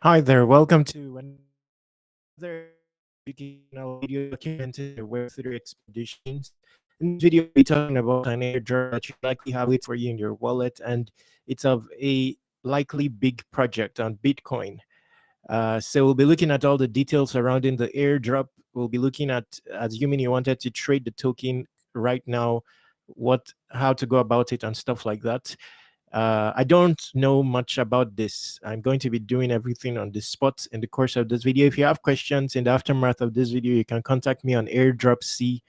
Hi there, welcome to another educational video documenting your Web3 expeditions. In this video, we'll be talking about an airdrop that you likely have it for you in your wallet, and it's of a likely big project on Bitcoin. So we'll be looking at all the details surrounding the airdrop. We'll be looking at, assuming you wanted to trade the token right now, how to go about it and stuff like that. I don't know much about this. I'm going to be doing everything on the spot in the course of this video. If you have questions in the aftermath of this video, you can contact me on airdropc.com.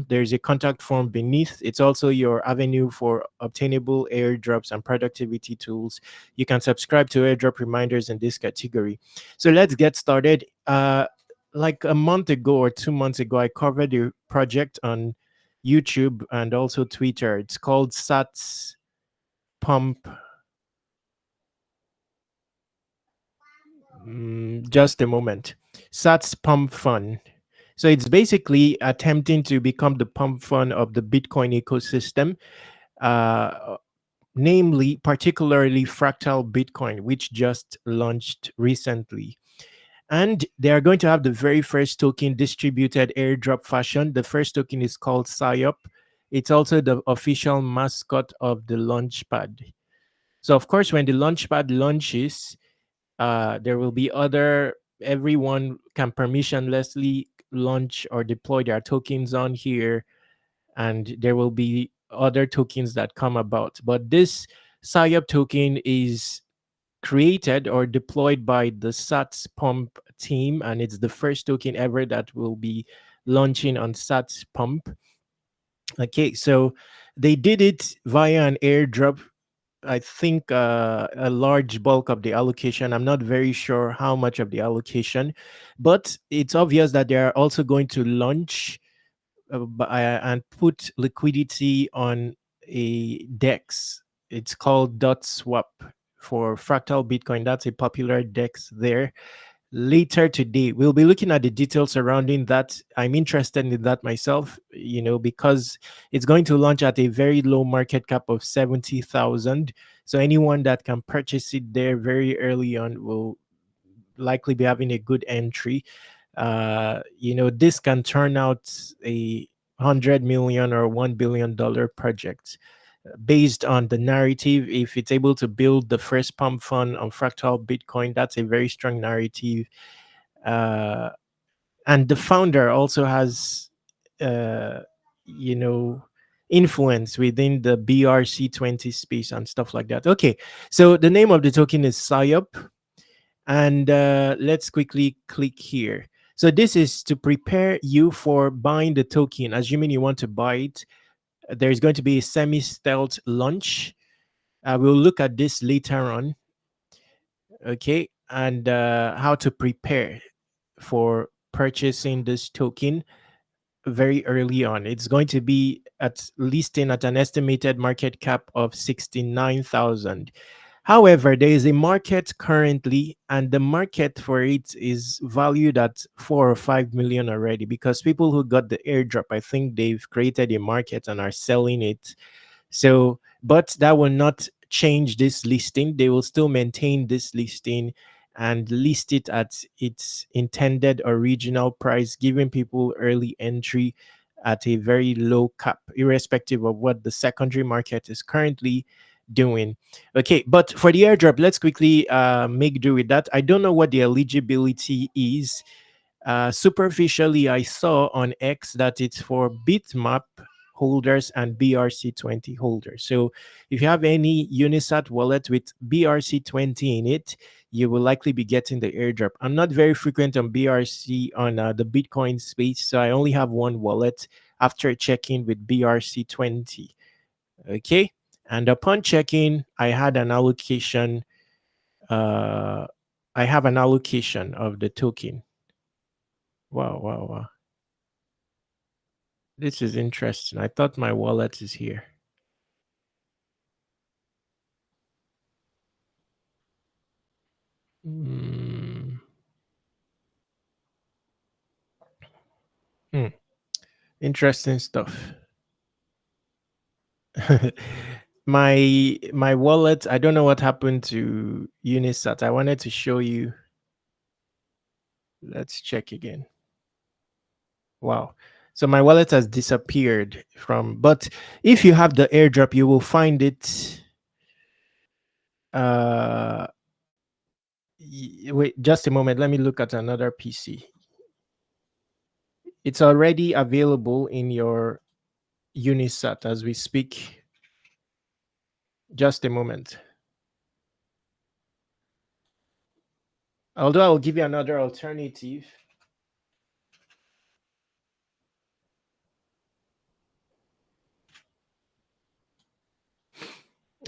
There's a contact form beneath. It's also your avenue for obtainable airdrops and productivity tools. You can subscribe to airdrop reminders in this category. So let's get started. Like a month ago or 2 months ago, I covered a project on YouTube and also Twitter. It's called Sats Pump. Just a moment. Sats Pump Fund. So it's basically attempting to become the pump fund of the Bitcoin ecosystem, uh, namely, particularly Fractal Bitcoin, which just launched recently. And they are going to have the very first token distributed airdrop fashion. The first token is called PSYOP. It's also the official mascot of the Launchpad. So, of course, when the Launchpad launches, there will be everyone can permissionlessly launch or deploy their tokens on here, and there will be other tokens that come about. But this PSYOP token is created or deployed by the Sats Pump team, and it's the first token ever that will be launching on Sats Pump. Okay, so they did it via an airdrop. I think a large bulk of the allocation. I'm not very sure how much of the allocation, but it's obvious that they are also going to launch and put liquidity on a DEX. It's called Dot Swap for Fractal Bitcoin. That's a popular DEX there. Later today, we'll be looking at the details surrounding that. I'm interested in that myself, because it's going to launch at a very low market cap of 70,000. So anyone that can purchase it there very early on will likely be having a good entry. This can turn out a 100 million or $1 billion project based on the narrative. If it's able to build the first pump fund on Fractal Bitcoin, that's a very strong narrative. uh, and the founder also has uh, you know influence within the BRC20 space and stuff like that. Okay, so the name of the token is PSYOP, and let's quickly click here. So this is to prepare you for buying the token. Assuming you want to buy it, there's going to be a semi-stealth launch. We'll look at this later on. Okay, and how to prepare for purchasing this token very early on. It's going to be at listing at an estimated market cap of 69,000. However, there is a market currently, and the market for it is valued at 4 or 5 million already, because people who got the airdrop, I think they've created a market and are selling it. So, but that will not change this listing. They will still maintain this listing and list it at its intended original price, giving people early entry at a very low cap, irrespective of what the secondary market is currently doing. Okay, but for the airdrop, let's quickly make do with that. I don't know what the eligibility is. Superficially, I saw on X that it's for Bitmap holders and BRC20 holders. So if you have any Unisat wallet with BRC20 in it, you will likely be getting the airdrop. I'm not very frequent on BRC on the Bitcoin space, so I only have one wallet after checking with BRC20. Okay. And upon checking, I had an allocation. Uh, I have an allocation of the token. Wow, wow, wow. This is interesting. I thought my wallet is here. Mm. Hmm. Interesting stuff. my wallet, I don't know what happened to Unisat. I wanted to show you. Let's check again. Wow. So my wallet has disappeared from, but if you have the airdrop, you will find it. Uh, Wait, just a moment. Let me look at another PC. It's already available in your Unisat as we speak. Just a moment. Although I'll give you another alternative.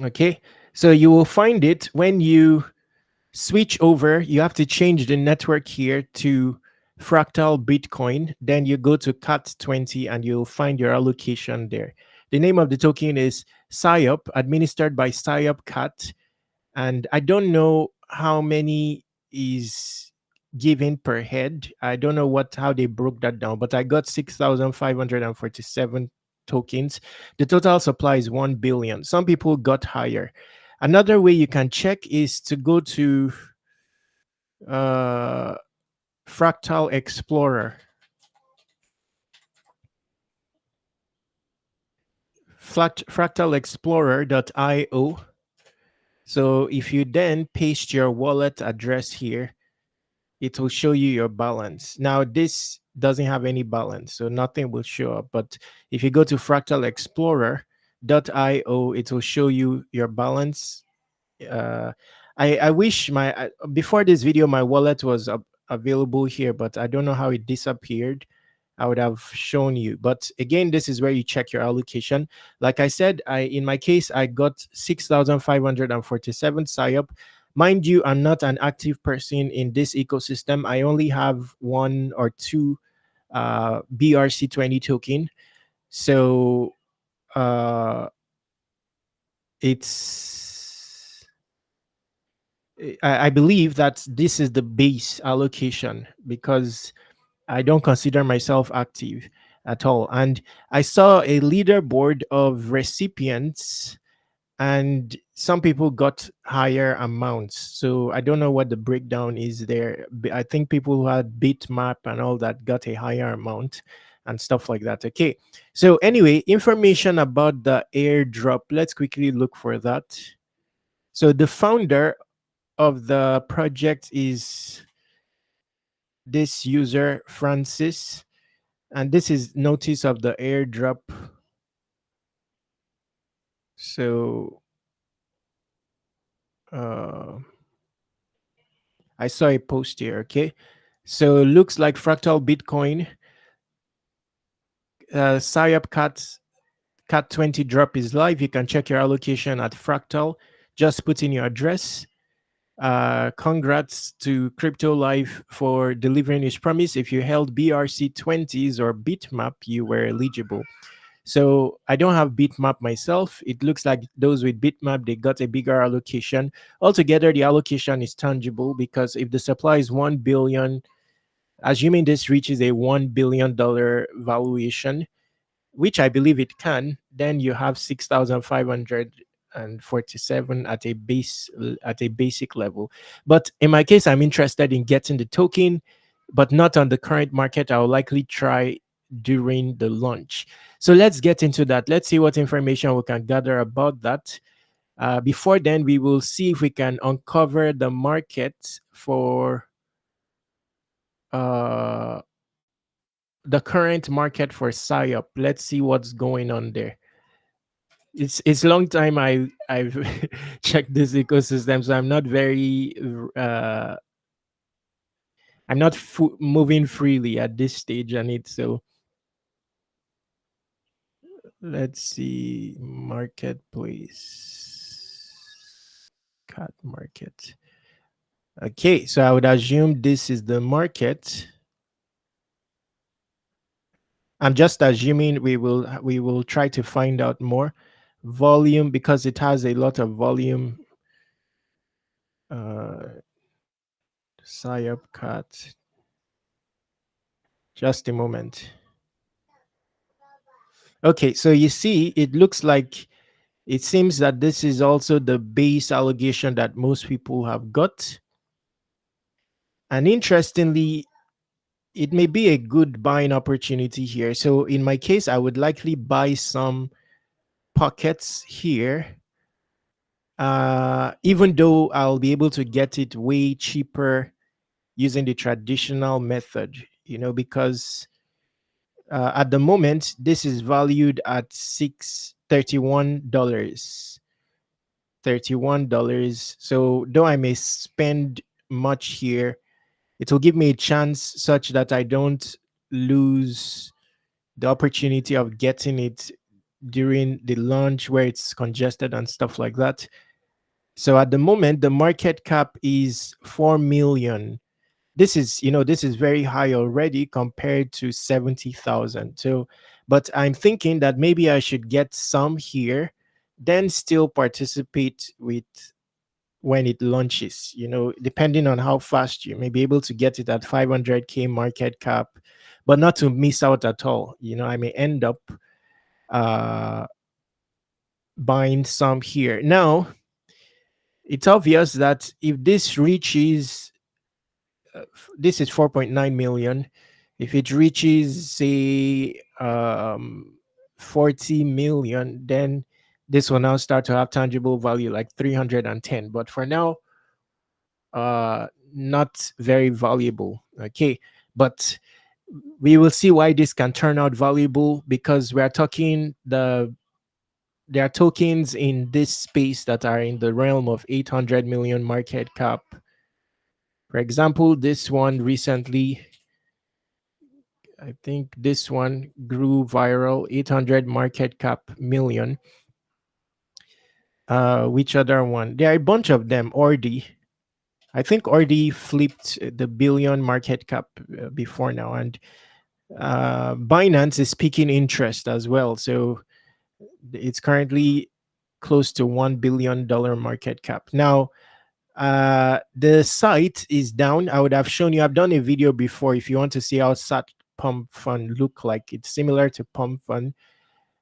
Okay. So you will find it when you switch over. You have to change the network here to Fractal Bitcoin. Then you go to CAT20 and you'll find your allocation there. The name of the token is PSYOP, administered by PSYOP CAT. And I don't know how many is given per head. I don't know how they broke that down, but I got 6,547 tokens. The total supply is 1 billion. Some people got higher. Another way you can check is to go to uh, Fractal Explorer. Fractalexplorer.io. So if you then paste your wallet address here, it will show you your balance. Now, this doesn't have any balance, so nothing will show up. But if you go to fractalexplorer.io, it will show you your balance. uh, I wish before this video my wallet was available here, but I don't know how it disappeared. I would have shown you. But again, this is where you check your allocation. Like I said, in my case, I got 6,547 PSYOP. Mind you, I'm not an active person in this ecosystem. I only have one or two BRC20 token. So uh, it's I believe that this is the base allocation because I don't consider myself active at all. And I saw a leaderboard of recipients, and some people got higher amounts. So I don't know what the breakdown is there. I think people who had bitmap and all that got a higher amount and stuff like that. Okay. So anyway, information about the airdrop. Let's quickly look for that. So the founder of the project is this user, Francis, and this is notice of the airdrop. So I saw a post here. Okay, so looks like Fractal Bitcoin PSYOP cat 20 drop is live. You can check your allocation at Fractal. Just put in your address. Congrats to Crypto Life for delivering its promise. If you held BRC20s or Bitmap, you were eligible. So I don't have Bitmap myself. It looks like those with Bitmap, they got a bigger allocation. Altogether, the allocation is tangible because if the supply is 1 billion, assuming this reaches a $1 billion valuation, which I believe it can, then you have 6,547 at a basic level. But in my case, I'm interested in getting the token, but not on the current market. I'll likely try during the launch. So let's get into that. Let's see what information we can gather about that. Before then, we will see if we can uncover the market for the current market for PSYOP. Let's see what's going on there. It's a long time I've checked this ecosystem, so I'm not very I'm not moving freely at this stage on it. So let's see, marketplace, cat market. Okay, so I would assume this is the market. I'm just assuming we will try to find out more volume because it has a lot of volume. PSYOP cat. Just a moment. Okay, so you see, it looks like It seems that this is also the base allocation that most people have got. And interestingly, it may be a good buying opportunity here. So in my case, I would likely buy some pockets here, even though I'll be able to get it way cheaper using the traditional method, because at the moment this is valued at $631. $31. So though I may spend much here, it will give me a chance such that I don't lose the opportunity of getting it during the launch where it's congested and stuff like that. So at the moment, the market cap is 4 million. This is very high already compared to 70,000. So, but I'm thinking that maybe I should get some here, then still participate with when it launches, depending on how fast you may be able to get it at 500K market cap, but not to miss out at all. I may end up uh, buying some here. Now, it's obvious that if this reaches, this is 4.9 million. If it reaches, say, 40 million, then this will now start to have tangible value like 310. But for now, not very valuable. Okay. But we will see why this can turn out valuable, because we are talking there are tokens in this space that are in the realm of 800 million market cap. For example, this one recently, I think this one grew viral, 800 market cap million. Which other one? There are a bunch of them. Ordi. I think Ordi flipped the billion market cap before now. And Binance is peaking interest as well. So it's currently close to $1 billion market cap. Now, the site is down. I would have shown you, I've done a video before if you want to see how SAT Pump Fund look like. It's similar to Pump Fund.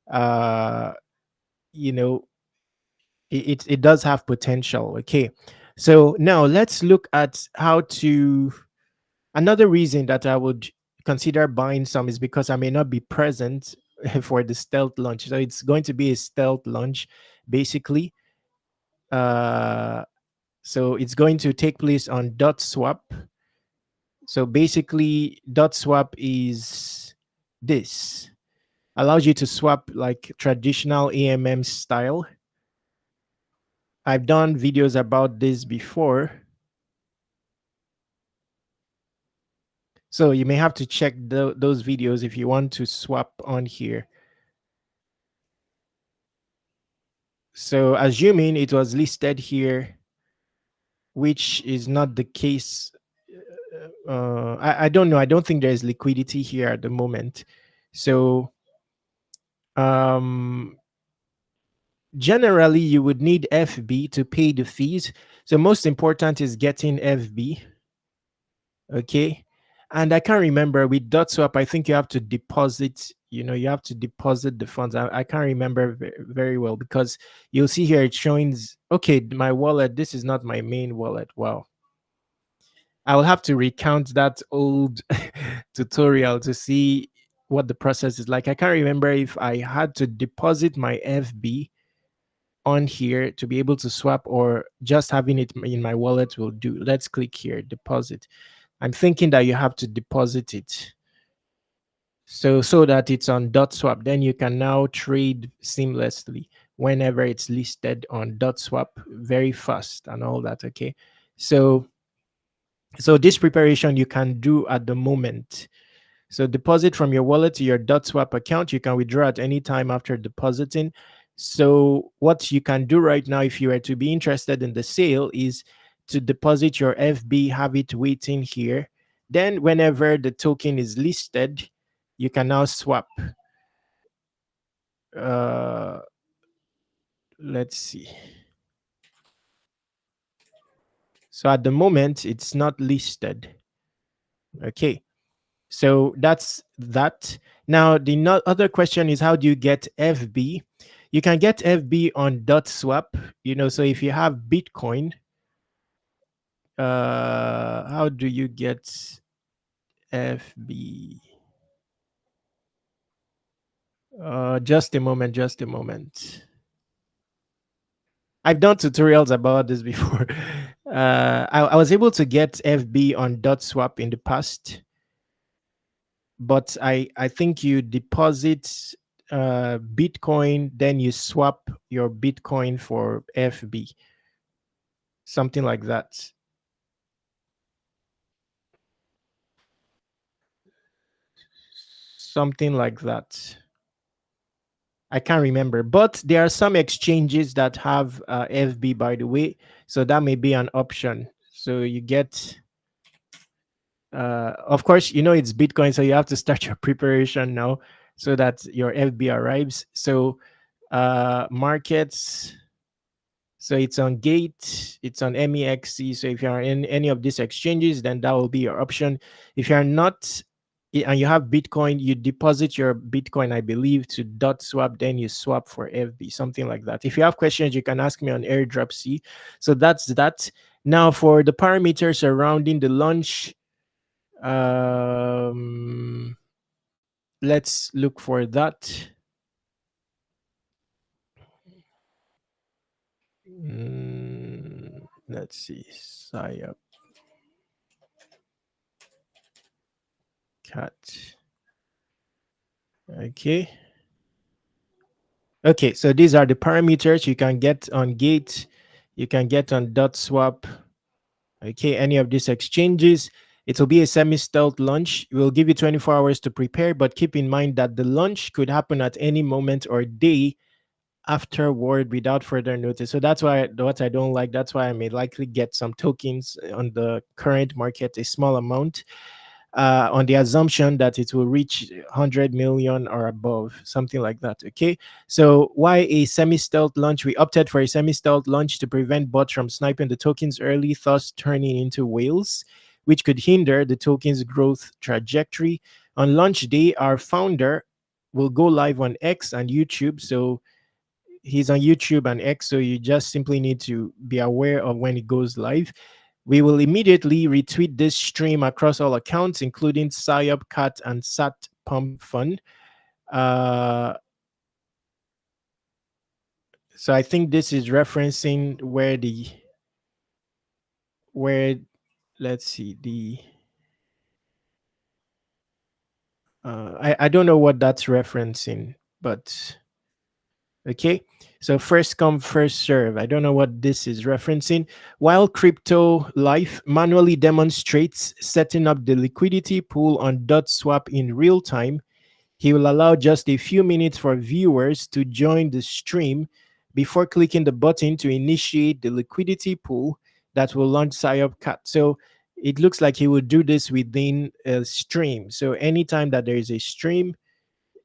Uh, you know, it does have potential. Okay. So now let's look at how to, another reason that I would consider buying some is because I may not be present for the stealth launch. So it's going to be a stealth launch, basically. So it's going to take place on .swap. So basically, .swap is this. Allows you to swap like traditional AMM style. I've done videos about this before. So you may have to check those videos if you want to swap on here. So assuming it was listed here, which is not the case, I don't know. I don't think there's liquidity here at the moment. So generally, you would need FB to pay the fees. So most important is getting FB. Okay. And I can't remember with .swap, I think you have to deposit, you have to deposit the funds. I can't remember very well, because you'll see here it showing, okay, my wallet, this is not my main wallet. Wow. I will have to recount that old tutorial to see what the process is like. I can't remember if I had to deposit my FB on here to be able to swap, or just having it in my wallet will do. Let's click here, deposit. I'm thinking that you have to deposit it. So that it's on .swap, then you can now trade seamlessly whenever it's listed on .swap, very fast and all that. Okay. So this preparation you can do at the moment. So deposit from your wallet to your .swap account. You can withdraw at any time after depositing. So what you can do right now, if you were to be interested in the sale, is to deposit your FB, have it waiting here. Then whenever the token is listed, you can now swap. Let's see. So at the moment, it's not listed. Okay. So that's that. Now, the other question is, how do you get FB? You can get FB on dot swap. So if you have Bitcoin, how do you get FB? Just a moment, just a moment. I've done tutorials about this before. I was able to get FB on dot swap in the past, but I think you deposit Bitcoin, then you swap your Bitcoin for FB, something like that. Something like that. I can't remember, but there are some exchanges that have FB, by the way, so that may be an option. So you get, of course, it's Bitcoin, so you have to start your preparation now so that your FB arrives. So markets. So it's on Gate, it's on MEXC. So if you are in any of these exchanges, then that will be your option. If you are not, and you have Bitcoin, you deposit your Bitcoin, I believe, to dot swap, then you swap for FB, something like that. If you have questions, you can ask me on Airdrop C. So that's that. Now for the parameters surrounding the launch, let's look for that. Let's see, PSYOP cat. Okay, so these are the parameters you can get on Gate, you can get on dot swap. Okay, any of these exchanges. It will be a semi-stealth launch. We'll give you 24 hours to prepare, but keep in mind that the launch could happen at any moment or day afterward without further notice. So that's why what I don't like. That's why I may likely get some tokens on the current market, a small amount, on the assumption that it will reach 100 million or above, something like that. Okay, so why a semi-stealth launch? We opted for a semi-stealth launch to prevent bots from sniping the tokens early, thus turning into whales, which could hinder the token's growth trajectory. On launch day, our founder will go live on X and YouTube. So he's on YouTube and X, so you just simply need to be aware of when it goes live. We will immediately retweet this stream across all accounts, including PSYOP Cat and Sat Pump Fund. So I think this is referencing where let's see, I don't know what that's referencing, but okay. So first come, first serve. I don't know what this is referencing. While Crypto Life manually demonstrates setting up the liquidity pool on dot swap in real time, he will allow just a few minutes for viewers to join the stream before clicking the button to initiate the liquidity pool that will launch PSYOP Cat. So it looks like he will do this within a stream. So anytime that there is a stream,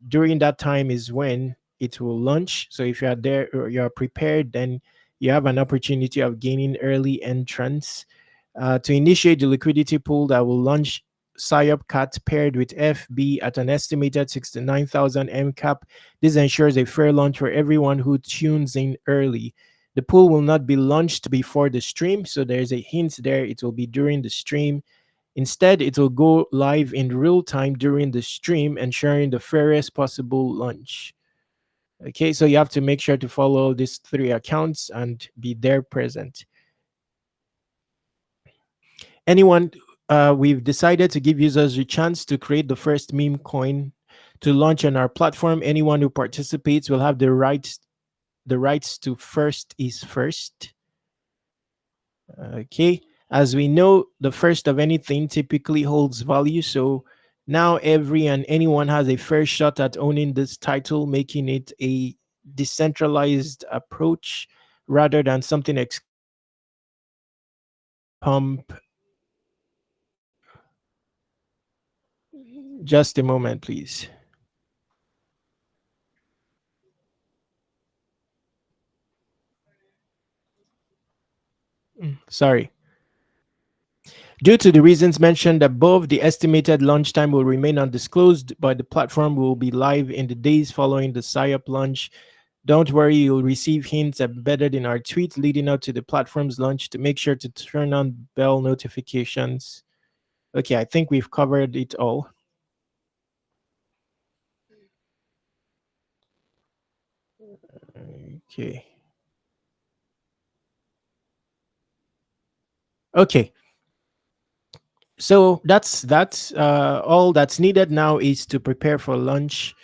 during that time is when it will launch. So if you are there or you are prepared, then you have an opportunity of gaining early entrance. To initiate the liquidity pool that will launch PSYOP Cat paired with FB at an estimated 69,000 MCAP. This ensures a fair launch for everyone who tunes in early. The pool will not be launched before the stream, so there's a hint there. It will be during the stream. Instead, it will go live in real time during the stream, ensuring the fairest possible launch. Okay, so you have to make sure to follow these 3 accounts and be there present. We've decided to give users a chance to create the first meme coin to launch on our platform. Anyone who participates will have the rights to first is first. Okay, as we know, the first of anything typically holds value. So now anyone has a fair shot at owning this title, making it a decentralized approach rather than something pump. Just a moment, please. Sorry. Due to the reasons mentioned above, the estimated launch time will remain undisclosed, but the platform will be live in the days following the PSYOP launch. Don't worry, you'll receive hints embedded in our tweets leading up to the platform's launch to make sure to turn on bell notifications. Okay, I think we've covered it all. Okay. Okay. So that's all that's needed now is to prepare for lunch.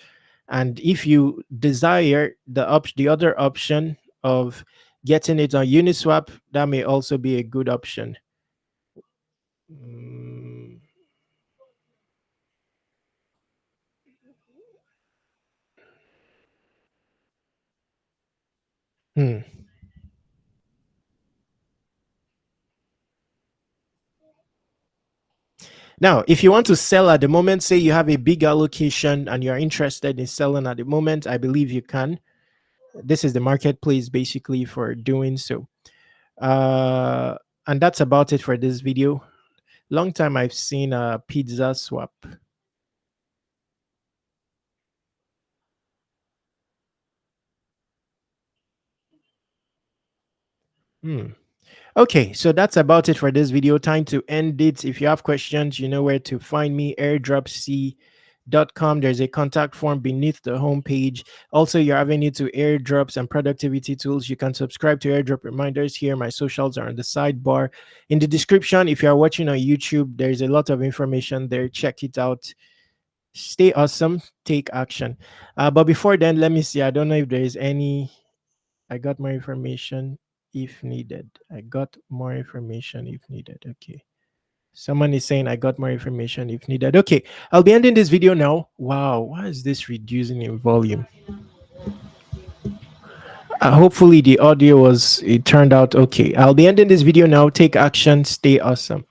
And if you desire the other option of getting it on Uniswap, that may also be a good option. Mm, hmm. Now, if you want to sell at the moment, say you have a big allocation and you're interested in selling at the moment, I believe you can. This is the marketplace basically for doing so. Uh, and that's about it for this video. Long time I've seen a pizza swap. Hmm. Okay, so that's about it for this video. Time to end it. If you have questions, you know where to find me, airdropc.com. There's a contact form beneath the homepage. Also, your avenue to airdrops and productivity tools. You can subscribe to airdrop reminders here. My socials are on the sidebar. In the description, if you are watching on YouTube, there's a lot of information there. Check it out. Stay awesome. Take action. But before then, let me see. I don't know if there is any. I got more information if needed. I got more information if needed. Okay. Someone is saying I got more information if needed. Okay. I'll be ending this video now. Wow. Why is this reducing in volume? Hopefully the audio it turned out okay. I'll be ending this video now. Take action. Stay awesome.